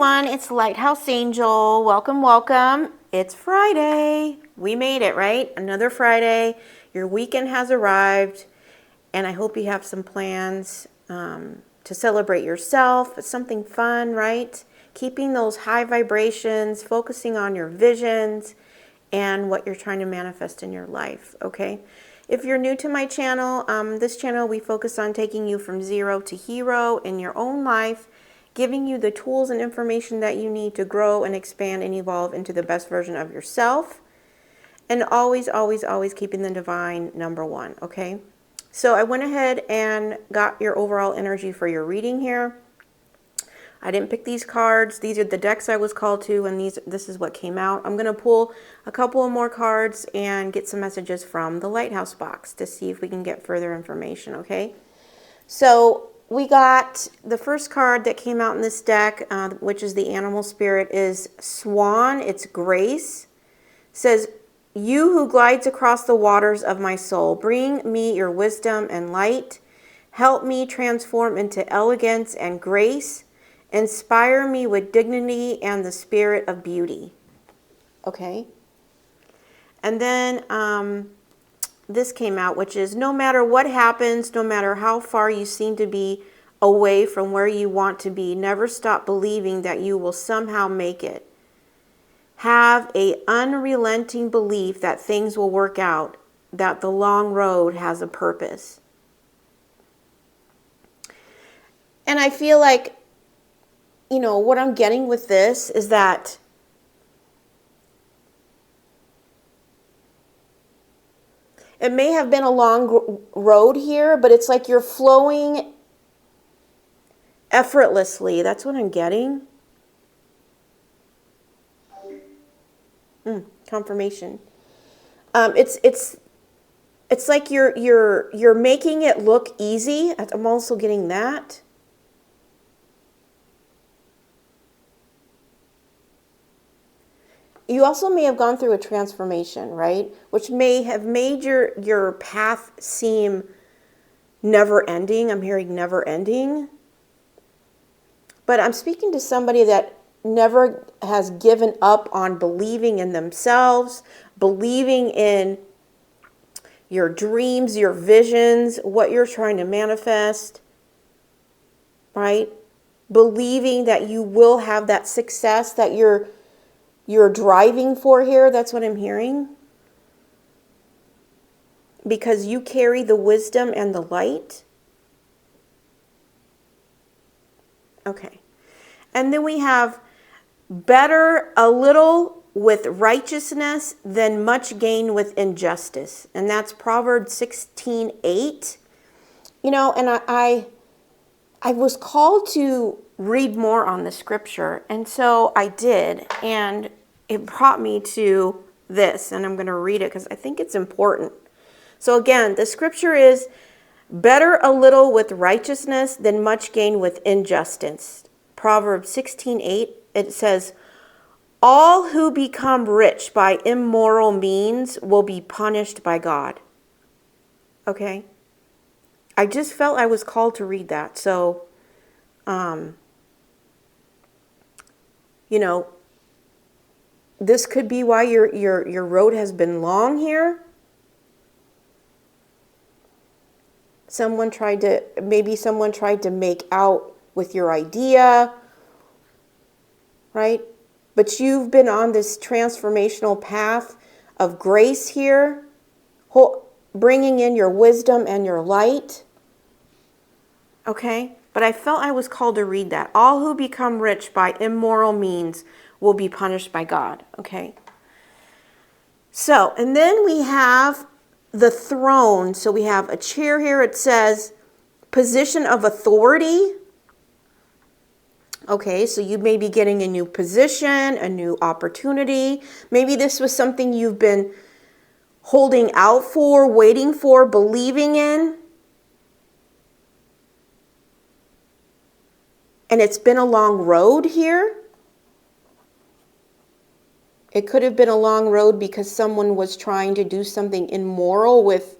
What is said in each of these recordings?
everyone, it's Lighthouse Angel. Welcome, welcome. It's Friday. We made it, right? Another Friday. Your weekend has arrived, and I hope you have some plans to celebrate yourself. It's something fun, right? Keeping those high vibrations, focusing on your visions and what you're trying to manifest in your life, okay? If you're new to my channel, this channel, we focus on taking you from zero to hero in your own life, giving you the tools and information that you need to grow and expand and evolve into the best version of yourself. And always, always, always keeping the divine number one, okay? So I went ahead and got your overall energy for your reading here. I didn't pick these cards. These are the decks I was called to, and this is what came out. I'm going to pull a couple of more cards and get some messages from the Lighthouse box to see if we can get further information, okay? So we got the first card that came out in this deck, which is the animal spirit, is Swan. It's Grace. It says, "You who glides across the waters of my soul, bring me your wisdom and light. Help me transform into elegance and grace. Inspire me with dignity and the spirit of beauty." Okay. And then this came out, which is, "No matter what happens, no matter how far you seem to be away from where you want to be, never stop believing that you will somehow make it. Have an unrelenting belief that things will work out, that the long road has a purpose." And I feel like, you know, what I'm getting with this is that it may have been a long road here, but it's like you're flowing effortlessly. That's what I'm getting. Confirmation. It's like you're making it look easy. I'm also getting that. You also may have gone through a transformation, right? Which may have made your path seem never ending. I'm hearing never ending. But I'm speaking to somebody that never has given up on believing in themselves, believing in your dreams, your visions, what you're trying to manifest, right? Believing that you will have that success that you're driving for here. That's what I'm hearing. Because you carry the wisdom and the light. Okay. And then we have, "Better a little with righteousness than much gain with injustice." And that's Proverbs 16:8. You know, and I was called to read more on the scripture. And so I did. And it brought me to this. And I'm going to read it because I think it's important. So again, the scripture is, "Better a little with righteousness than much gain with injustice." Proverbs 16:8, it says, "All who become rich by immoral means will be punished by God." Okay? I just felt I was called to read that. So, you know, this could be why your road has been long here. Maybe someone tried to make out with your idea, right? But you've been on this transformational path of grace here, bringing in your wisdom and your light. Okay? But I felt I was called to read that. "All who become rich by immoral means will be punished by God." Okay? So, and then we have the throne. So we have a chair here. It says position of authority. Okay, so you may be getting a new position, a new opportunity. Maybe this was something you've been holding out for, waiting for, believing in. And it's been a long road here. It could have been a long road because someone was trying to do something immoral with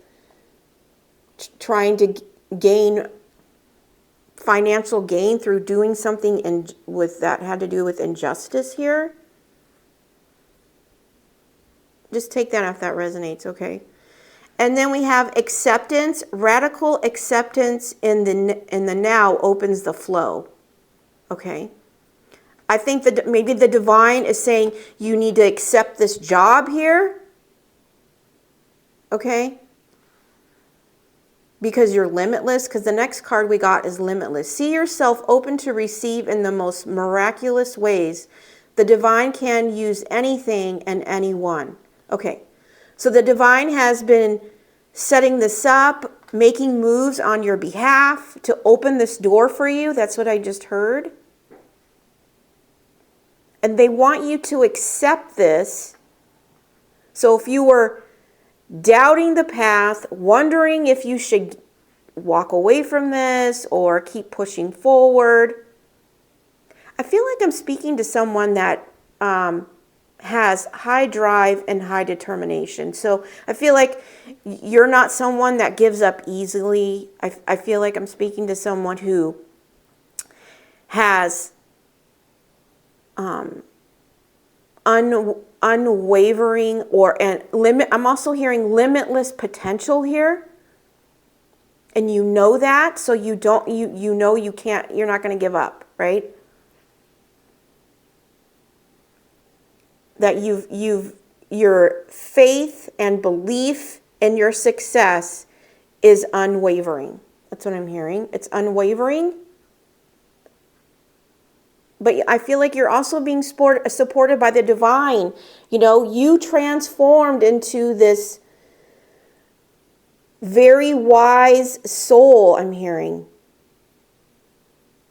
trying to gain financial gain through doing something with that had to do with injustice here. Just take that if that resonates, okay? And then we have acceptance. Radical acceptance in the now opens the flow, okay? I think that maybe the divine is saying you need to accept this job here, okay? Because you're limitless, because the next card we got is limitless. See yourself open to receive in the most miraculous ways. The divine can use anything and anyone. Okay, so the divine has been setting this up, making moves on your behalf to open this door for you. That's what I just heard. And they want you to accept this. So if you were doubting the path, wondering if you should walk away from this or keep pushing forward, I feel like I'm speaking to someone that has high drive and high determination. So I feel like you're not someone that gives up easily. I feel like I'm speaking to someone who has unwavering I'm also hearing limitless potential here. And you know that, so you know you can't, you're not going to give up, right? That your faith and belief in your success is unwavering. That's what I'm hearing. It's unwavering. But I feel like you're also being supported by the divine. You know, you transformed into this very wise soul, I'm hearing,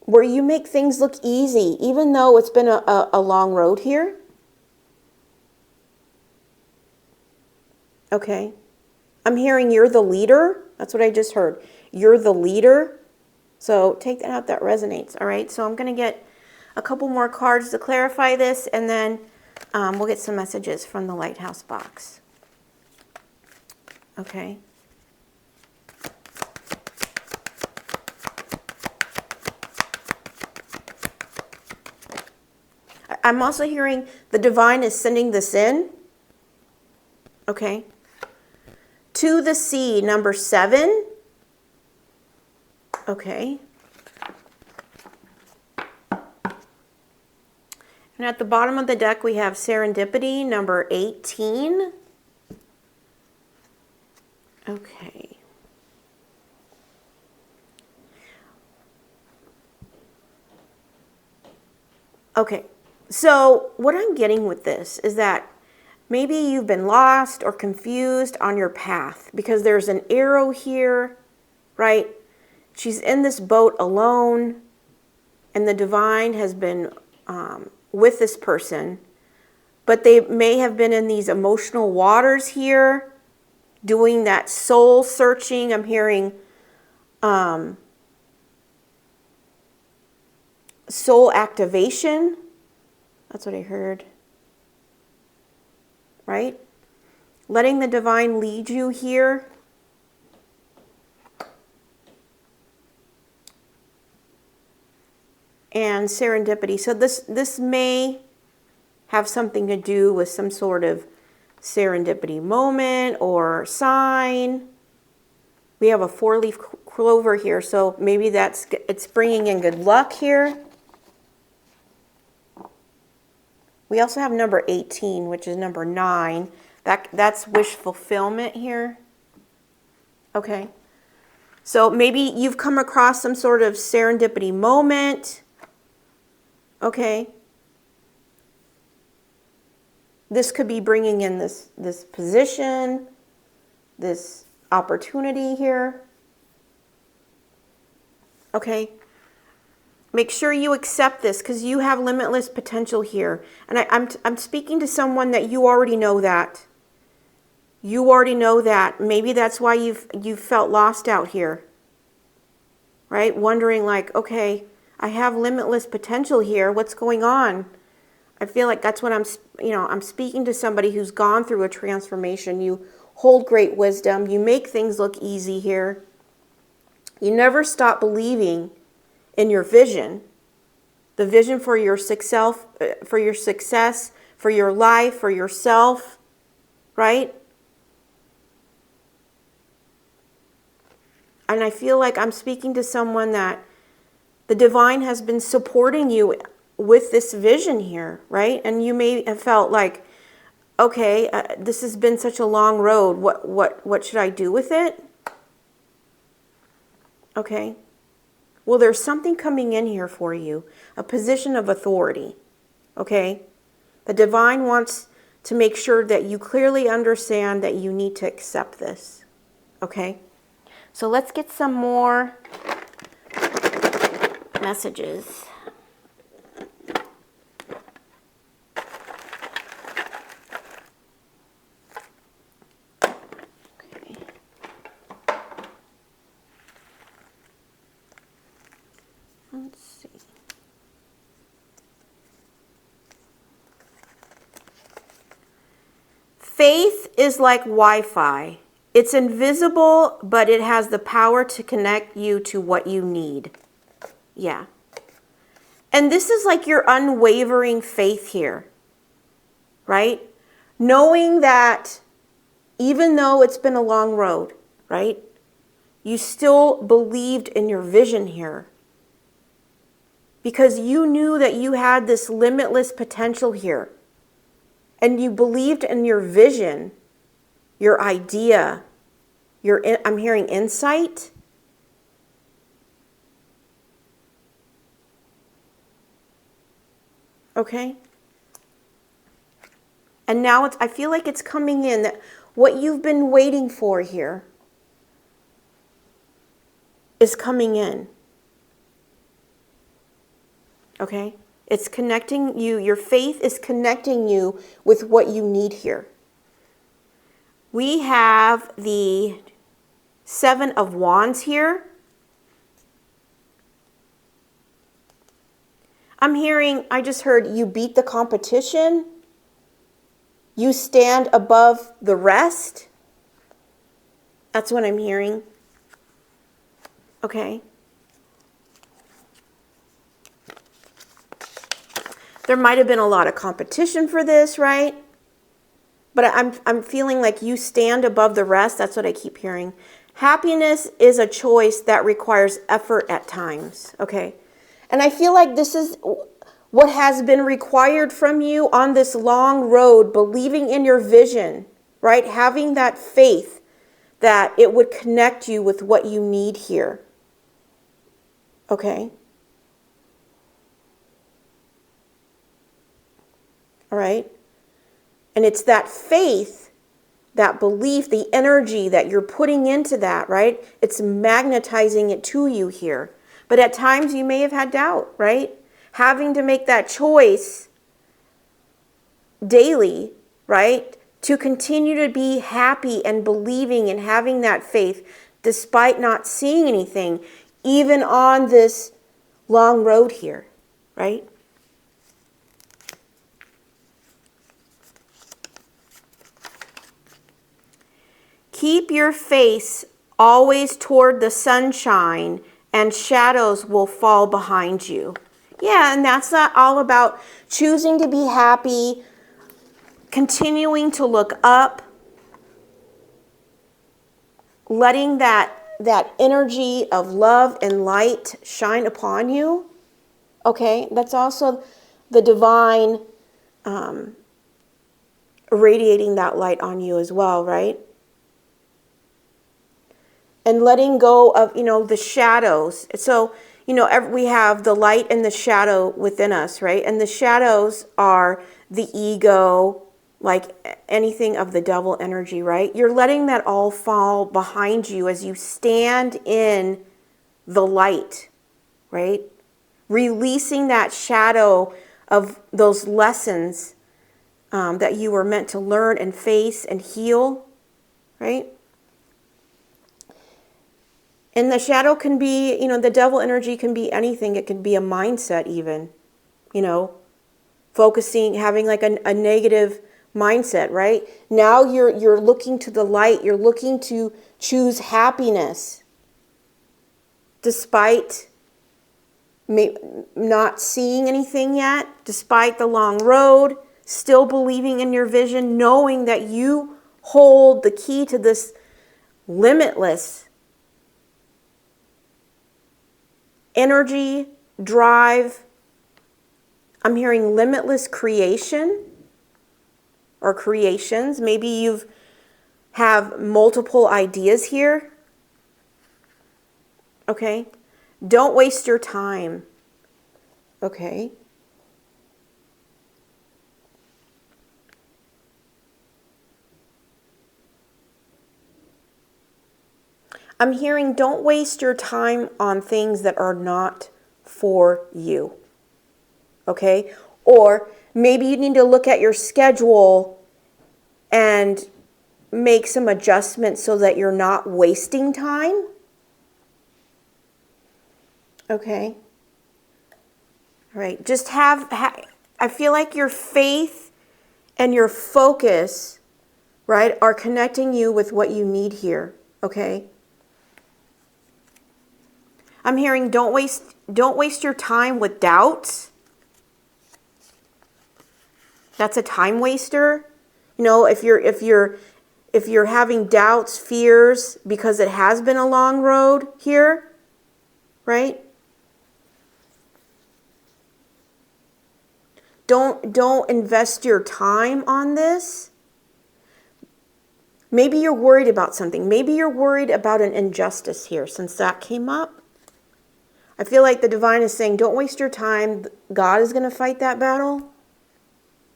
where you make things look easy, even though it's been a long road here. Okay. I'm hearing you're the leader. That's what I just heard. You're the leader. So take that out, that resonates. All right. So I'm going to get a couple more cards to clarify this, and then we'll get some messages from the Lighthouse box. Okay. I'm also hearing the divine is sending this in. Okay. To the sea, number 7. Okay. And at the bottom of the deck, we have serendipity, number 18. Okay. Okay. So what I'm getting with this is that maybe you've been lost or confused on your path because there's an arrow here, right? She's in this boat alone, and the divine has been with this person, but they may have been in these emotional waters here, doing that soul searching. I'm hearing soul activation. That's what I heard. Right? Letting the divine lead you here. And serendipity. So this may have something to do with some sort of serendipity moment or sign. We have a 4-leaf clover here, so maybe it's bringing in good luck here. We also have number 18, which is number 9. That's wish fulfillment here. Okay. So maybe you've come across some sort of serendipity moment. Okay. This could be bringing in this position, this opportunity here. Okay. Make sure you accept this because you have limitless potential here. And I'm speaking to someone that you already know that. You already know that. Maybe that's why you've felt lost out here. Right? Wondering like, okay, I have limitless potential here. What's going on? I feel like that's what I'm speaking to somebody who's gone through a transformation. You hold great wisdom. You make things look easy here. You never stop believing in your vision, the vision for your success, for your life, for yourself, right? And I feel like I'm speaking to someone that the divine has been supporting you with this vision here, right? And you may have felt like, okay, this has been such a long road. What should I do with it? Okay. Well, there's something coming in here for you, a position of authority. Okay? The divine wants to make sure that you clearly understand that you need to accept this. Okay? So let's get some more messages. Okay. Let's see. Faith is like Wi-Fi. It's invisible, but it has the power to connect you to what you need. Yeah. And this is like your unwavering faith here, right? Knowing that even though it's been a long road, right? You still believed in your vision here. Because you knew that you had this limitless potential here. And you believed in your vision, your idea, I'm hearing insight. Okay? And now I feel like it's coming in, that what you've been waiting for here is coming in. Okay? It's connecting you, your faith is connecting you with what you need here. We have the 7 of Wands here. I just heard you beat the competition. You stand above the rest. That's what I'm hearing. Okay. There might have been a lot of competition for this, right? But I'm feeling like you stand above the rest. That's what I keep hearing. Happiness is a choice that requires effort at times, okay? And I feel like this is what has been required from you on this long road, believing in your vision, right? Having that faith that it would connect you with what you need here, okay? All right? And it's that faith, that belief, the energy that you're putting into that, right? It's magnetizing it to you here. But at times you may have had doubt, right? Having to make that choice daily, right? To continue to be happy and believing and having that faith despite not seeing anything, even on this long road here, right? Keep your face always toward the sunshine, and shadows will fall behind you. Yeah, and that's not all about choosing to be happy, continuing to look up, letting that energy of love and light shine upon you. Okay, that's also the divine radiating that light on you as well, right? And letting go of, the shadows. So, we have the light and the shadow within us, right? And the shadows are the ego, like anything of the devil energy, right? You're letting that all fall behind you as you stand in the light, right? Releasing that shadow of those lessons that you were meant to learn and face and heal, right? And the shadow can be, the devil energy can be anything. It can be a mindset even, focusing, having like a negative mindset, right? Now you're looking to the light. You're looking to choose happiness despite not seeing anything yet, despite the long road, still believing in your vision, knowing that you hold the key to this limitless energy, drive. I'm hearing limitless creation or creations. Maybe you have multiple ideas here. Okay? Don't waste your time. Okay? I'm hearing don't waste your time on things that are not for you. Okay? Or maybe you need to look at your schedule and make some adjustments so that you're not wasting time. Okay? All right. Just I feel like your faith and your focus, right, are connecting you with what you need here. Okay? I'm hearing don't waste your time with doubts. That's a time waster. You know, if you're having doubts, fears, because it has been a long road here, right? Don't invest your time on this. Maybe you're worried about something. Maybe you're worried about an injustice here, since that came up. I feel like the divine is saying, don't waste your time. God is going to fight that battle.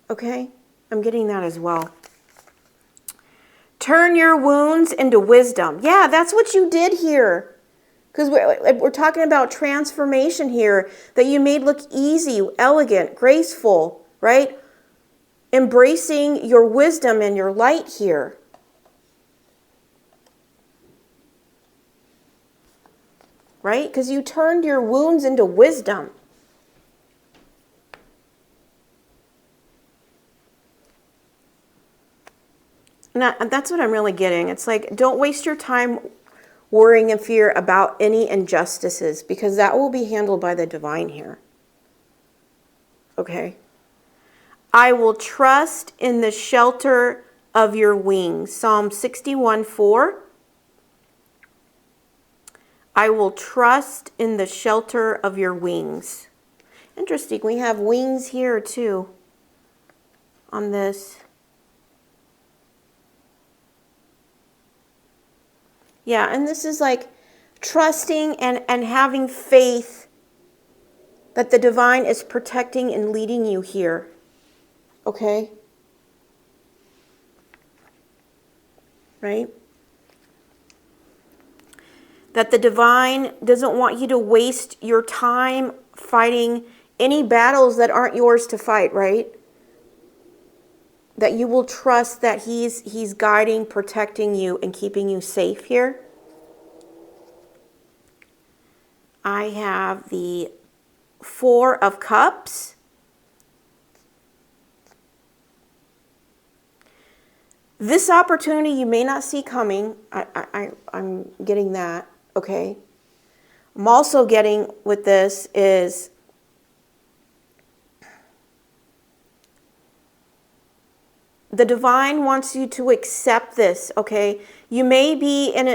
Okay? I'm getting that as well. Turn your wounds into wisdom. Yeah, that's what you did here. Because we're talking about transformation here, that you made look easy, elegant, graceful, right? Embracing your wisdom and your light here. Right? Because you turned your wounds into wisdom. And that's what I'm really getting. It's like, don't waste your time worrying and fear about any injustices, because that will be handled by the divine here. Okay? I will trust in the shelter of your wings. Psalm 61:4. I will trust in the shelter of your wings. Interesting. We have wings here too on this. Yeah, and this is like trusting and having faith that the divine is protecting and leading you here. Okay? Right? That the divine doesn't want you to waste your time fighting any battles that aren't yours to fight, right? That you will trust that he's guiding, protecting you, and keeping you safe here. I have the 4 of Cups. This opportunity you may not see coming. I'm getting that, okay? I'm also getting with this is the divine wants you to accept this, okay? You may be in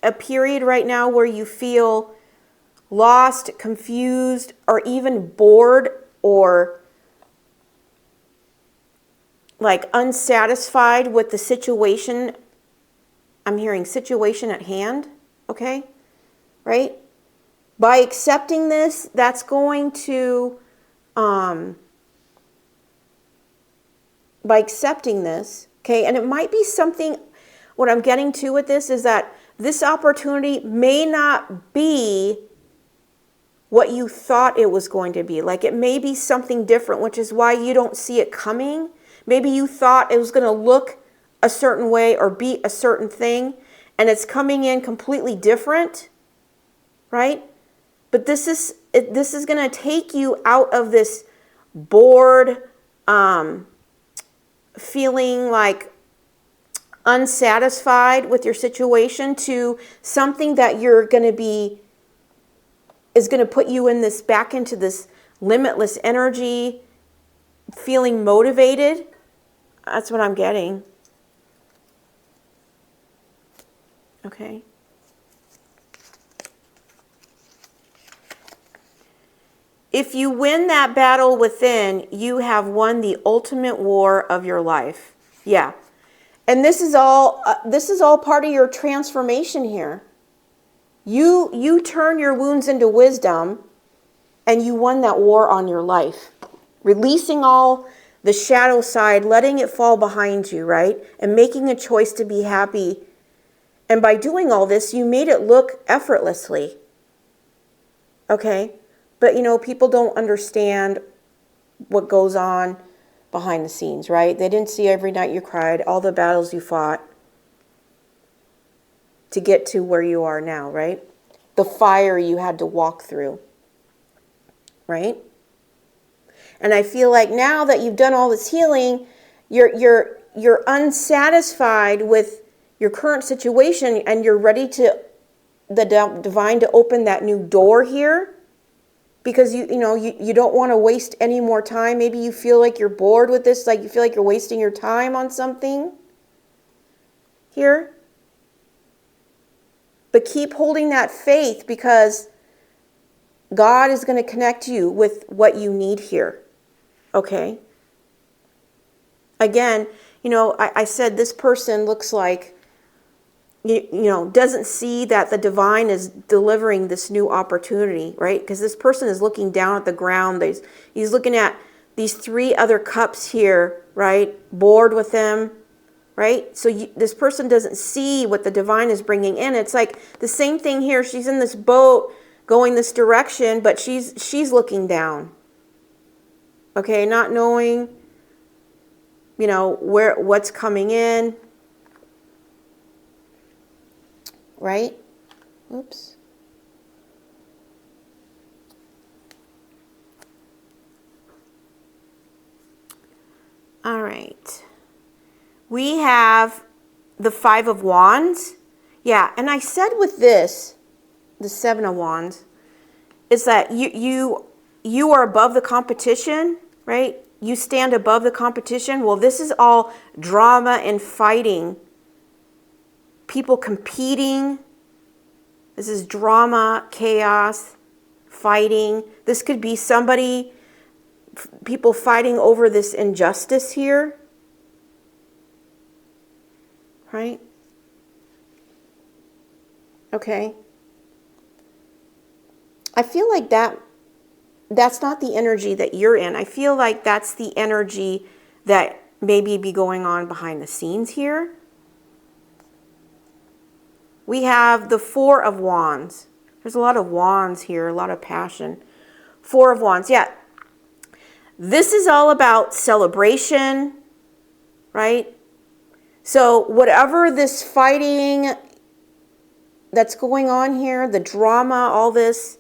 a period right now where you feel lost, confused, or even bored, or like unsatisfied with the situation. I'm hearing situation at hand, okay? Right? By accepting this, that's going to, by accepting this, okay, and it might be something, what I'm getting to with this is that this opportunity may not be what you thought it was going to be. Like it may be something different, which is why you don't see it coming. Maybe you thought it was going to look a certain way or be a certain thing, and it's coming in completely different, right? But this is going to take you out of this bored, feeling like unsatisfied with your situation to something that you're going to be is going to put you in this, back into this limitless energy, feeling motivated. That's what I'm getting. Okay. If you win that battle within, you have won the ultimate war of your life. Yeah. And this is all part of your transformation here. You turn your wounds into wisdom, and you won that war on your life. Releasing all the shadow side, letting it fall behind you, right? And making a choice to be happy. And by doing all this, you made it look effortlessly. Okay? But, people don't understand what goes on behind the scenes, right? They didn't see every night you cried, all the battles you fought to get to where you are now, right? The fire you had to walk through, right? And I feel like now that you've done all this healing, you're unsatisfied with your current situation, and you're ready to the divine to open that new door here. Because you don't want to waste any more time. Maybe you feel like you're bored with this, like you feel like you're wasting your time on something here. But keep holding that faith, because God is going to connect you with what you need here. Okay? Again, I said this person looks like, doesn't see that the divine is delivering this new opportunity, right? Because this person is looking down at the ground. He's looking at these 3 other cups here, right? Bored with them, right? So this person doesn't see what the divine is bringing in. It's like the same thing here. She's in this boat going this direction, but she's looking down. Okay, not knowing, what's coming in. Right? Oops. All right. We have the 5 of Wands. Yeah, and I said with this, the 7 of Wands, is that you are above the competition, right? You stand above the competition. Well, this is all drama and fighting. People competing. This is drama, chaos, fighting. This could be people fighting over this injustice here. Right? Okay. I feel like that's not the energy that you're in. I feel like that's the energy that maybe be going on behind the scenes here. We have the 4 of Wands. There's a lot of wands here, a lot of passion. 4 of Wands, yeah. This is all about celebration, right? So whatever this fighting that's going on here, the drama, all this,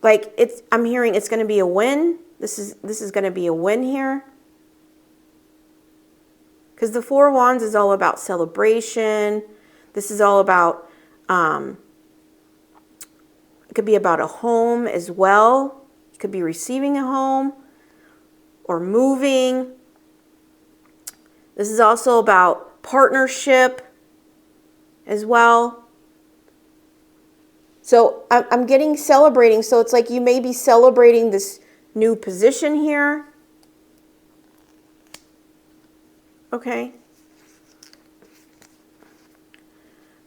like I'm hearing it's going to be a win. This is going to be a win here. Because the 4 of Wands is all about celebration. This is all about, it could be about a home as well. You could be receiving a home or moving. This is also about partnership as well. So I'm getting celebrating. So it's like you may be celebrating this new position here. Okay.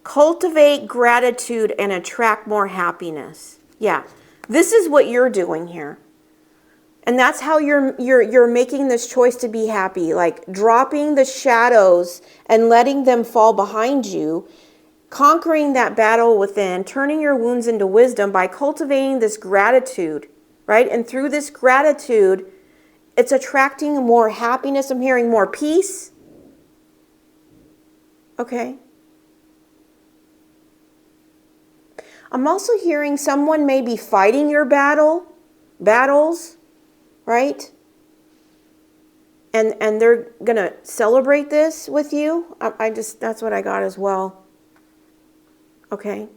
Cultivate gratitude and attract more happiness. Yeah, this is what you're doing here. And that's how you're making this choice to be happy, like dropping the shadows and letting them fall behind you, conquering that battle within, turning your wounds into wisdom by cultivating this gratitude, right? And through this gratitude, it's attracting more happiness. I'm hearing more peace. Okay. I'm also hearing someone may be fighting your battles, right? And they're going to celebrate this with you. That's what I got as well. Okay.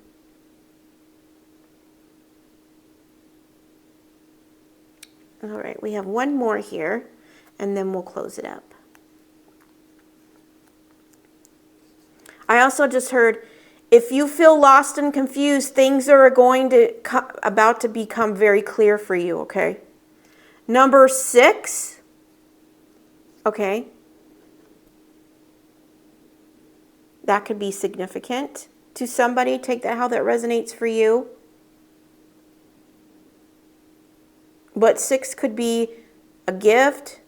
All right, we have one more here, and then we'll close it up. I also just heard, if you feel lost and confused, things are about to become very clear for you, okay? Number 6, okay? That could be significant to somebody. Take that how that resonates for you. But 6 could be a gift.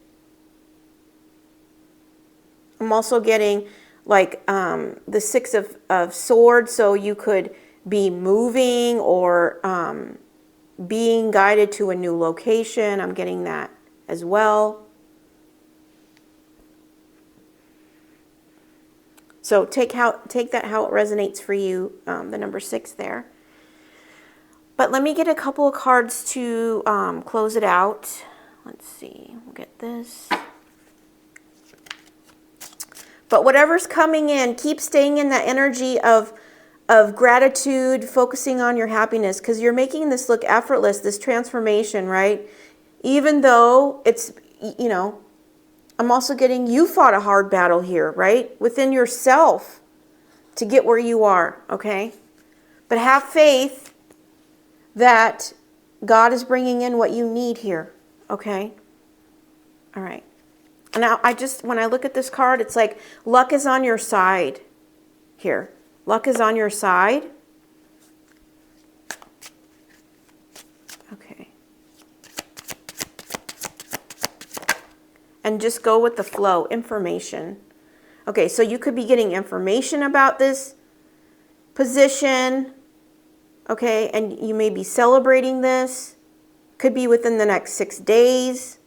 I'm also getting like the 6 of swords, so you could be moving or being guided to a new location. I'm getting that as well. So take that how it resonates for you, the number 6 there. But let me get a couple of cards to close it out. Let's see, we'll get this. But whatever's coming in, keep staying in that energy of gratitude, focusing on your happiness, because you're making this look effortless, this transformation, right? Even though it's, you know, I'm also getting you fought a hard battle here, right? Within yourself to get where you are, okay? But have faith that God is bringing in what you need here, okay? All right. And now when I look at this card, it's like luck is on your side here. Luck is on your side. Okay. And just go with the flow. Information. Okay, so you could be getting information about this position. Okay, and you may be celebrating this. Could be within the next 6 days.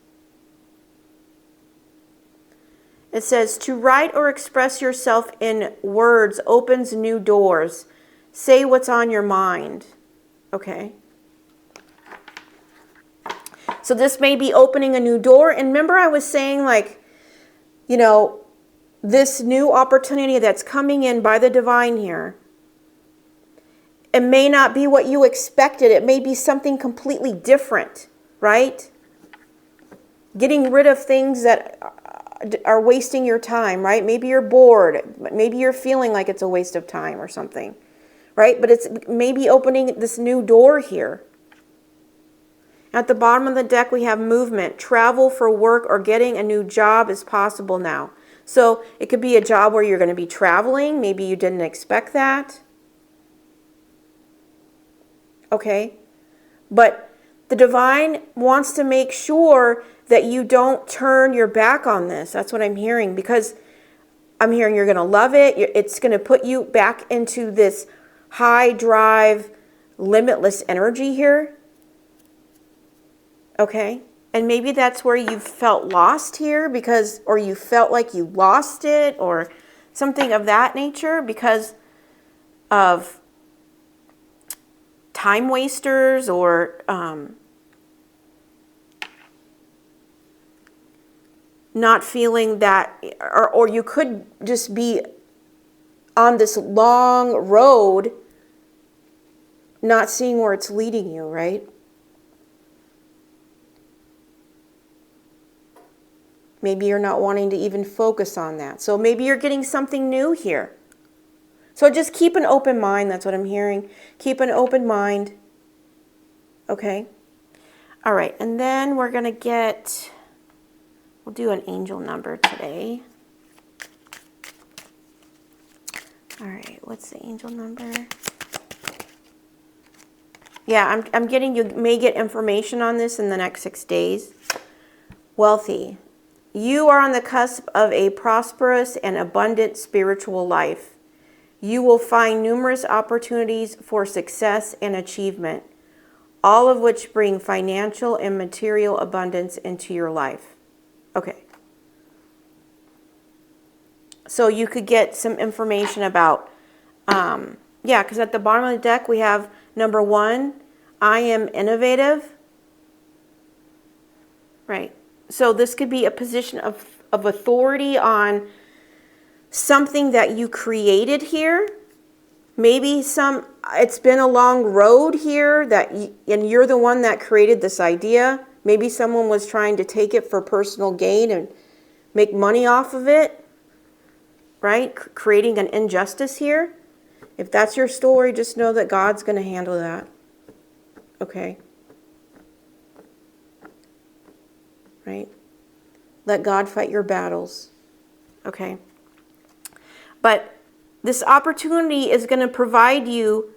It says, to write or express yourself in words opens new doors. Say what's on your mind. Okay. So this may be opening a new door. And remember I was saying, like, you know, this new opportunity that's coming in by the divine here, it may not be what you expected. It may be something completely different, right? Getting rid of things that are wasting your time, right? Maybe you're bored. Maybe you're feeling like it's a waste of time or something, right? But it's maybe opening this new door here. At the bottom of the deck, we have movement. Travel for work or getting a new job is possible now. So it could be a job where you're going to be traveling. Maybe you didn't expect that. Okay? But the divine wants to make sure that you don't turn your back on this. That's what I'm hearing, because I'm hearing you're going to love it. It's going to put you back into this high drive, limitless energy here. Okay? And maybe that's where you felt lost here or you felt like you lost it or something of that nature because of time wasters or not feeling that, or you could just be on this long road not seeing where it's leading you, right? Maybe you're not wanting to even focus on that. So maybe you're getting something new here. So just keep an open mind. That's what I'm hearing. Keep an open mind. Okay? All right. And then we'll do an angel number today. All right. What's the angel number? Yeah, I'm getting, you may get information on this in the next 6 days. Wealthy. You are on the cusp of a prosperous and abundant spiritual life. You will find numerous opportunities for success and achievement, all of which bring financial and material abundance into your life. Okay. So you could get some information about, because at the bottom of the deck we have number 1, I am innovative. Right. So this could be a position of authority on something that you created here. Maybe it's been a long road here and you're the one that created this idea. Maybe someone was trying to take it for personal gain and make money off of it, right? Creating an injustice here. If that's your story, just know that God's going to handle that. Okay? Right? Let God fight your battles. Okay? But this opportunity is going to provide you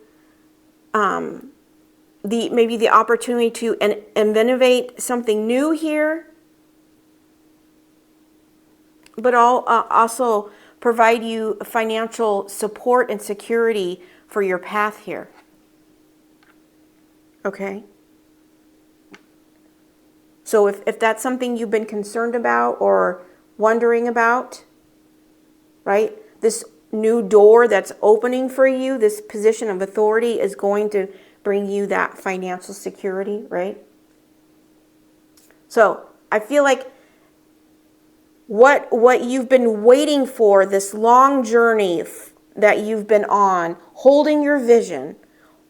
maybe the opportunity to innovate something new here, but also provide you financial support and security for your path here. Okay? So if that's something you've been concerned about or wondering about, right? This new door that's opening for you, this position of authority is going to bring you that financial security, right? So I feel like what you've been waiting for, this long journey that you've been on, holding your vision,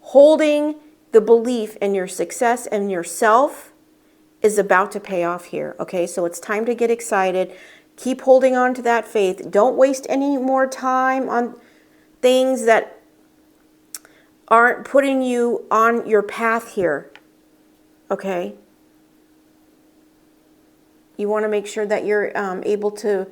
holding the belief in your success and yourself, is about to pay off here. Okay, so it's time to get excited. Keep holding on to that faith. Don't waste any more time on things that aren't putting you on your path here. Okay? You want to make sure that you're able to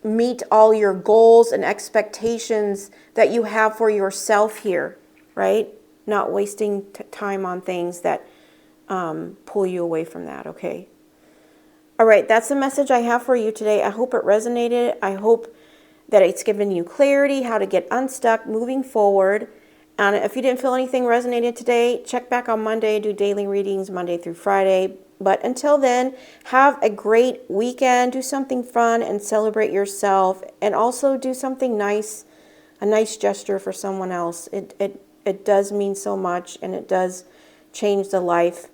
meet all your goals and expectations that you have for yourself here, right? Not wasting time on things that pull you away from that, okay? All right, that's the message I have for you today. I hope it resonated. I hope that it's given you clarity, how to get unstuck moving forward. And if you didn't feel anything resonated today, check back on Monday, do daily readings Monday through Friday. But until then, have a great weekend. Do something fun and celebrate yourself. And also do something nice, a nice gesture for someone else. It does mean so much, and it does change the life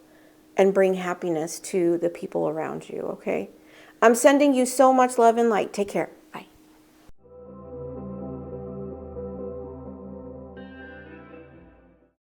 and bring happiness to the people around you, okay? I'm sending you so much love and light. Take care.